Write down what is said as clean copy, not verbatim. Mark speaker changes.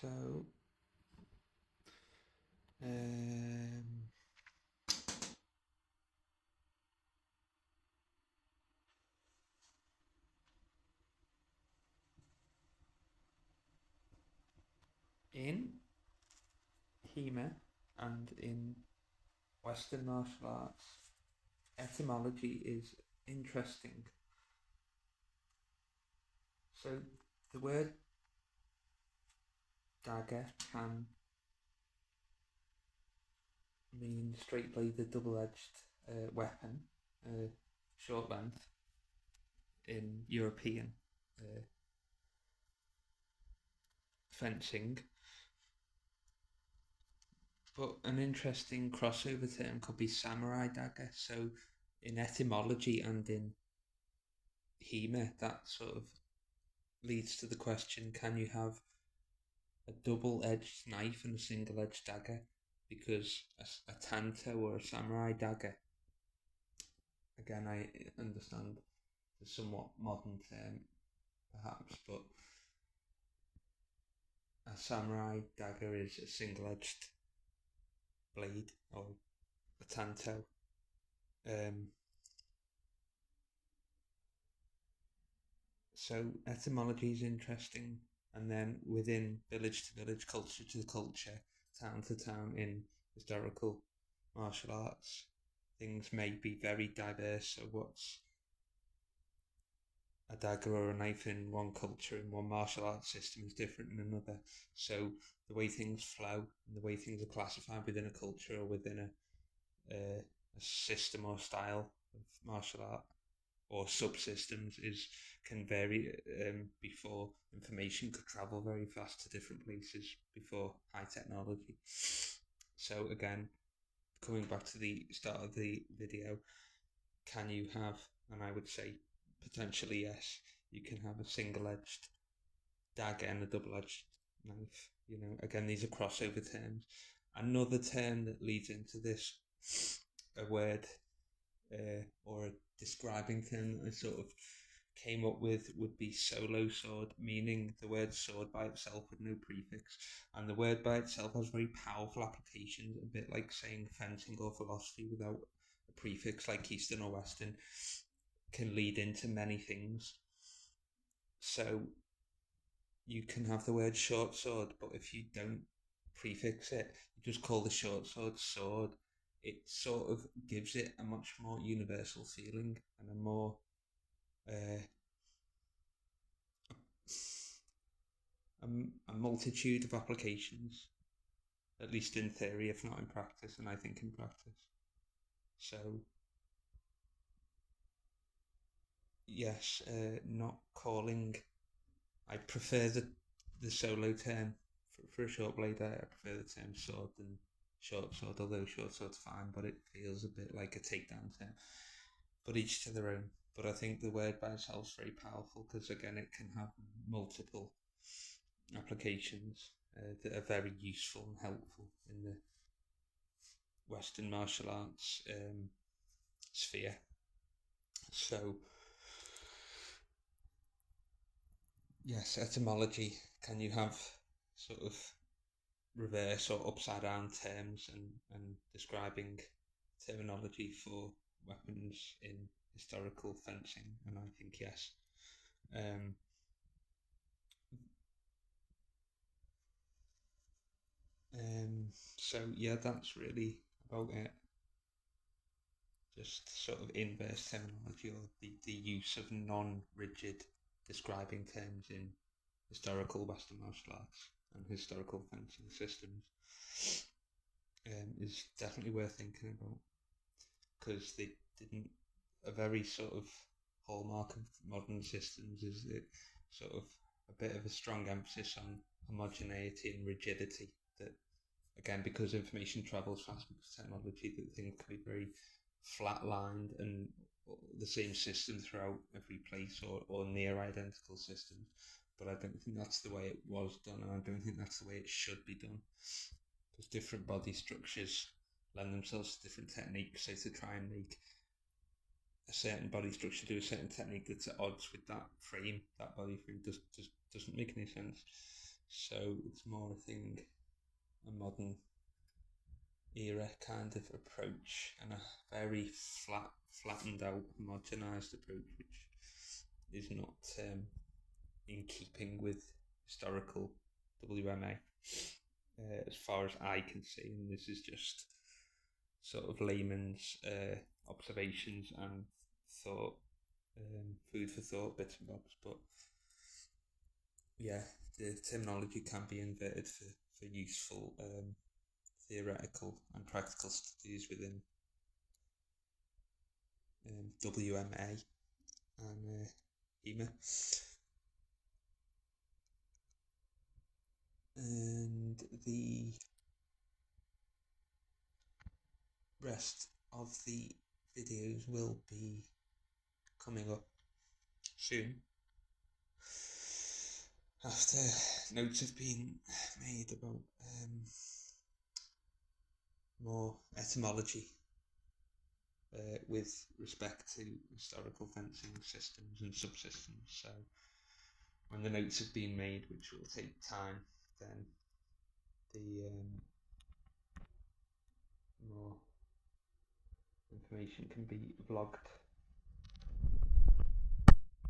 Speaker 1: So, um, in HEMA and in Western martial arts, etymology is interesting. So, the word dagger can mean straight bladed, double edged weapon, short length in European uh, fencing. But an interesting crossover term could be samurai dagger. So, in etymology and in HEMA, that sort of leads to the question, can you have a double-edged knife and a single-edged dagger? Because a tanto or a samurai dagger, again, I understand the somewhat modern term, perhaps, but a samurai dagger is a single-edged blade, or a tanto. Um, so etymology is interesting, and then within village to village, culture to culture, town to town in historical martial arts, things may be very diverse. So what's a dagger or a knife in one culture, in one martial arts system, is different in another. So the way things flow and the way things are classified within a culture or within a system or style of martial art or subsystems can vary before information could travel very fast to different places before high technology. So again, coming back to the start of the video, can you have, and I would say potentially yes, you can have a single-edged dagger and a double-edged knife. Again, these are crossover terms. Another term that leads into this, a word or a describing term that I sort of came up with would be solo sword, meaning the word sword by itself with no prefix. And the word by itself has very powerful applications, a bit like saying fencing or philosophy without a prefix like Eastern or Western, can lead into many things. So you can have the word short sword, but if you don't prefix it, you just call the short sword sword. It sort of gives it a much more universal feeling and a more uh, a multitude of applications, at least in theory, if not in practice, and I think in practice. So yes, not calling. I prefer the solo term for a short blade. I prefer the term sword than short sword, although short sword's fine, but it feels a bit like a takedown term. But each to their own. But I think the word by itself is very powerful because again, it can have multiple applications that are very useful and helpful in the Western martial arts sphere. So, yes, etymology. Can you have sort of reverse or upside down terms and describing terminology for weapons in historical fencing? And I think yes. Um, so yeah, that's really about it. Just sort of inverse terminology or the use of non-rigid describing terms in historical Western martial arts and historical fencing systems is definitely worth thinking about because they didn't. A very sort of hallmark of modern systems is that sort of a bit of a strong emphasis on homogeneity and rigidity. That again, because information travels fast because technology, that things can be very flatlined and the same system throughout every place or near identical systems. But I don't think that's the way it was done, and I don't think that's the way it should be done. Because different body structures lend themselves to different techniques. So to try and make a certain body structure do a certain technique that's at odds with that frame, that body frame, doesn't make any sense. So it's more a modern era kind of approach, and a very flattened out, homogenized approach, which is not in keeping with historical WMA, as far as I can see. And this is just sort of layman's observations and thought, food for thought, bits and bobs. But yeah, the terminology can be inverted for useful theoretical and practical studies within WMA and HEMA. And the rest of the videos will be coming up soon, after notes have been made about more etymology with respect to historical fencing systems and subsystems. So when the notes have been made, which will take time, then the more information can be vlogged